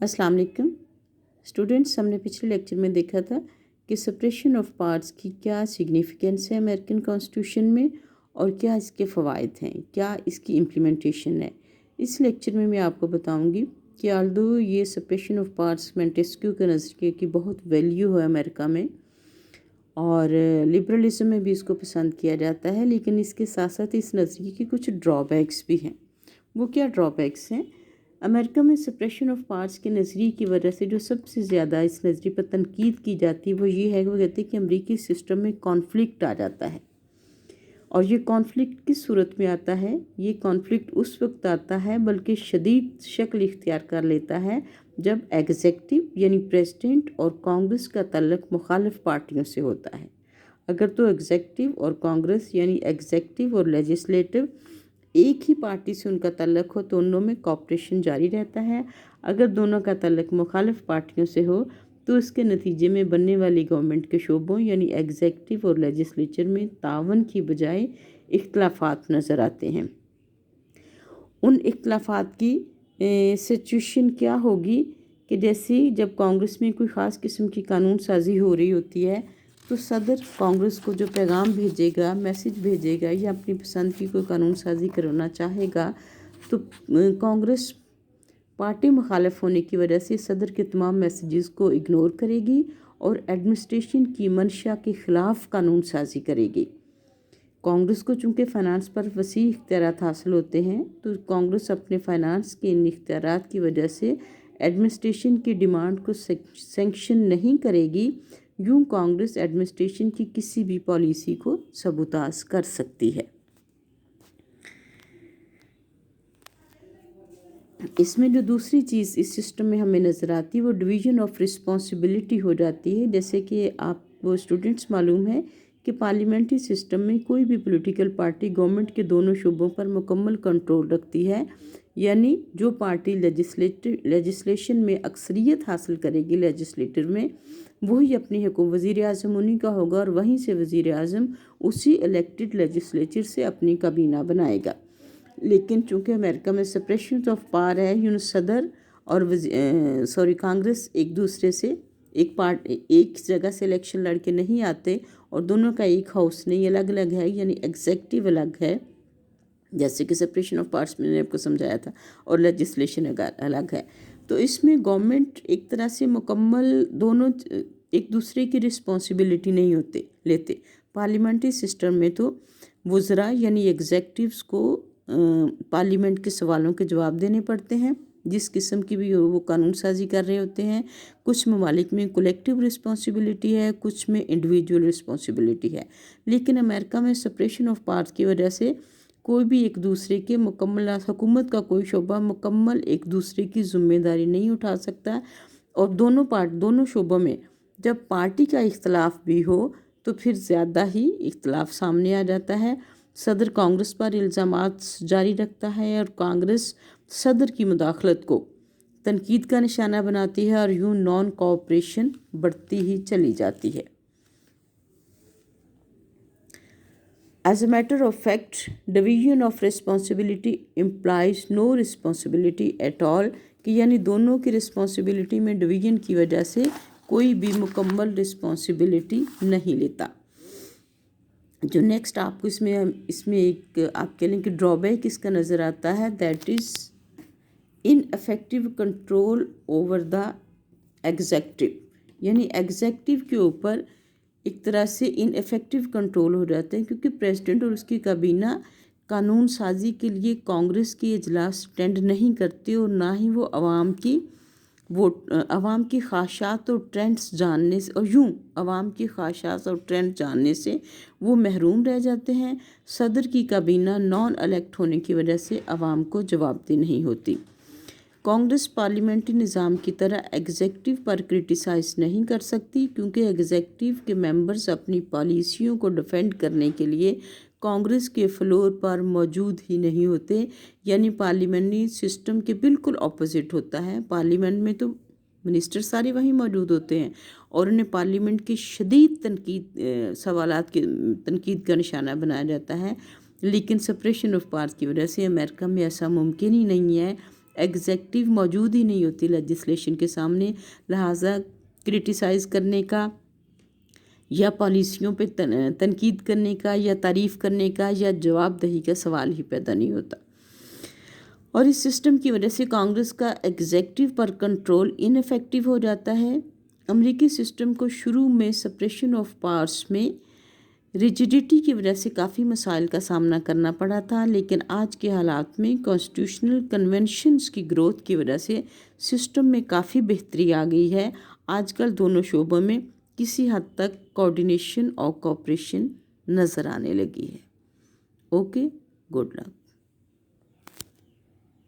अस्सलाम वालेकुम स्टूडेंट्स। हमने पिछले लेक्चर में देखा था कि सेपरेशन ऑफ पार्ट्स की क्या सिग्निफिकेंस है अमेरिकन कॉन्स्टिट्यूशन में और क्या इसके फ़वाइद हैं, क्या इसकी इम्प्लीमेंटेशन है। इस लेक्चर में मैं आपको बताऊंगी कि आल्दो ये सेपरेशन ऑफ पार्ट्स मोंटेस्क्यू के नज़रिए की बहुत वैल्यू है अमेरिका में और लिबरलिज्म में भी इसको पसंद किया जाता है, लेकिन इसके साथ साथ इस नज़रिए की कुछ ड्रॉबैक्स भी हैं। वो क्या ड्रॉबैक्स हैं? अमेरिका में सेपरेशन ऑफ पार्ट्स के नज़रिए की वजह से जो सबसे ज़्यादा इस नज़रिए पर तनकीद की जाती है वो ये है कि वो कहते हैं कि अमरीकी सिस्टम में कॉन्फ्लिक्ट आ जाता है। और ये कॉन्फ्लिक्ट किस सूरत में आता है? ये कॉन्फ्लिक्ट उस वक्त आता है बल्कि शदीद शक्ल इख्तियार कर लेता है जब एग्जेक्टिव यानी प्रेसिडेंट और कांग्रेस का तल्लुक़ मुखालिफ पार्टियों से होता है। अगर तो एग्जेक्टिव और कांग्रेस यानी एग्जेक्टिव और लेजिस्लेटिव एक ही पार्टी से उनका तल्लुक़ हो तो उन दोनों में कॉपरेशन जारी रहता है। अगर दोनों का तल्लुक़ मुखालिफ पार्टियों से हो तो इसके नतीजे में बनने वाली गवर्नमेंट के शोबों यानी एग्जेक्टिव और लेजिस्लेचर में तावन की बजाय इख्तलाफात नज़र आते हैं। उन इख्तलाफात की सिचुएशन क्या होगी कि जैसे जब कांग्रेस में कोई ख़ास किस्म की कानून साजी हो रही होती है तो सदर कांग्रेस को जो पैगाम भेजेगा, मैसेज भेजेगा या अपनी पसंद की कोई कानून साजी करना चाहेगा तो कांग्रेस पार्टी मुखालिफ होने की वजह से सदर के तमाम मैसेजेस को इग्नोर करेगी और एडमिनिस्ट्रेशन की मंशा के ख़िलाफ़ कानून साजी करेगी। कांग्रेस को चूँकि फ़ाइनेंस पर वसी इख्तियारात हासिल होते हैं तो कांग्रेस अपने फ़ाइनेंस के इन इख्तियारात की वजह से एडमिनिस्ट्रेशन की डिमांड को सेंक्शन नहीं करेगी। यूँ कांग्रेस एडमिनिस्ट्रेशन की किसी भी पॉलिसी को सबूताज कर सकती है। इसमें जो दूसरी चीज़ इस सिस्टम में हमें नज़र आती है वो डिवीज़न ऑफ रिस्पॉन्सिबिलिटी हो जाती है। जैसे कि आपको स्टूडेंट्स मालूम है कि पार्लियामेंट्री सिस्टम में कोई भी पॉलिटिकल पार्टी गवर्नमेंट के दोनों शोबों पर मुकम्मल कंट्रोल रखती है, यानी जो पार्टी लेजिस्लेशन में अक्सरियत हासिल करेगी लेजिस्लेटर में वही अपनी हुकूमत वज़ीर आज़म उन्हीं का होगा और वहीं से वज़ीर आज़म उसी इलेक्टेड लेजिस्लेचर से अपनी काबीना बनाएगा। लेकिन चूँकि अमेरिका में सेपरेशन ऑफ पावर है, यूँ सदर और कांग्रेस एक दूसरे से एक जगह से इलेक्शन लड़के नहीं आते और दोनों का एक हाउस नहीं, अलग अलग है, यानी एग्जेक्टिव अलग है जैसे कि सेपरेशन ऑफ पावर्स मैंने आपको समझाया था और लेजिस्लेशन अलग है। तो इसमें गवर्नमेंट एक तरह से मुकम्मल दोनों एक दूसरे की रिस्पॉन्सिबिलिटी नहीं लेते। पार्लियामेंट्री सिस्टम में तो वज़रा यानी एग्जेक्टिव्स को पार्लियामेंट के सवालों के जवाब देने पड़ते हैं जिस किस्म की भी वो कानून साजी कर रहे होते हैं। कुछ ममालिक में कलेक्टिव रिस्पॉन्सिबिलिटी है, कुछ में इंडिविजुअल रिस्पॉन्सिबिलिटी है। लेकिन अमेरिका में सेपरेशन ऑफ पावर्स की वजह से कोई भी एक दूसरे के मुकम्मल हुकूमत का कोई शोबा मुकम्मल एक दूसरे की ज़िम्मेदारी नहीं उठा सकता और दोनों शोबों में जब पार्टी का इख्तलाफ भी हो तो फिर ज़्यादा ही इख्तलाफ सामने आ जाता है। सदर कांग्रेस पर इल्ज़ामात जारी रखता है और कांग्रेस सदर की मुदाखलत को तनकीद का निशाना बनाती है और यूँ नॉन कोऑपरेशन बढ़ती ही चली जाती है। As a matter of fact, division of responsibility implies no responsibility at all कि यानी दोनों की रिस्पॉन्सिबिलिटी में डिवीजन की वजह से कोई भी मुकम्मल रिस्पॉन्सिबिलिटी नहीं लेता। जो नेक्स्ट आपको इसमें एक आप कह लें कि ड्रॉबैक इसका नज़र आता है, that is ineffective control over the executive, यानी एग्जेक्टिव के ऊपर एक तरह से इनएफेक्टिव कंट्रोल हो जाते हैं क्योंकि प्रेसिडेंट और उसकी काबीना कानून साजी के लिए कांग्रेस के इजलास अटेंड नहीं करते और ना ही वो आवाम की ख्वाहिशात और ट्रेंड्स जानने से और यूँ आवाम की ख्वाहिशात और ट्रेंड जानने से वो महरूम रह जाते हैं। सदर की काबीना नॉन इलेक्ट होने की वजह से आवाम को जवाबदेही नहीं होती। कांग्रेस पार्लियामेंट्री निज़ाम की तरह एग्जेक्टिव पर क्रिटिसाइज़ नहीं कर सकती क्योंकि एग्जेक्टिव के मेंबर्स अपनी पॉलिसियों को डिफेंड करने के लिए कांग्रेस के फ्लोर पर मौजूद ही नहीं होते, यानी पार्लियामेंट्री सिस्टम के बिल्कुल ऑपोजिट होता है। पार्लियामेंट में तो मिनिस्टर सारे वहीं मौजूद होते हैं और उन्हें पार्लियामेंट की शदीद तनकीद का निशाना बनाया जाता है। लेकिन सेपरेशन ऑफ पावर्स की वजह से अमेरिका में ऐसा मुमकिन ही नहीं है एग्जेक्टिव मौजूद ही नहीं होती लेजिस्लेशन के सामने, लिहाजा क्रिटिसाइज़ करने का या पॉलिसियों पे तनकीद करने का या तारीफ़ करने का या जवाबदही का सवाल ही पैदा नहीं होता। और इस सिस्टम की वजह से कांग्रेस का एग्जेक्टिव पर कंट्रोल इनफेक्टिव हो जाता है। अमेरिकी सिस्टम को शुरू में सेपरेशन ऑफ पावर्स में रिजिडिटी की वजह से काफ़ी मसाइल का सामना करना पड़ा था, लेकिन आज के हालात में कॉन्स्टिट्यूशनल कन्वेंशंस की ग्रोथ की वजह से सिस्टम में काफ़ी बेहतरी आ गई है। आजकल दोनों शोबों में किसी हद तक कोऑर्डिनेशन और कोऑपरेशन नज़र आने लगी है। Okay, good luck.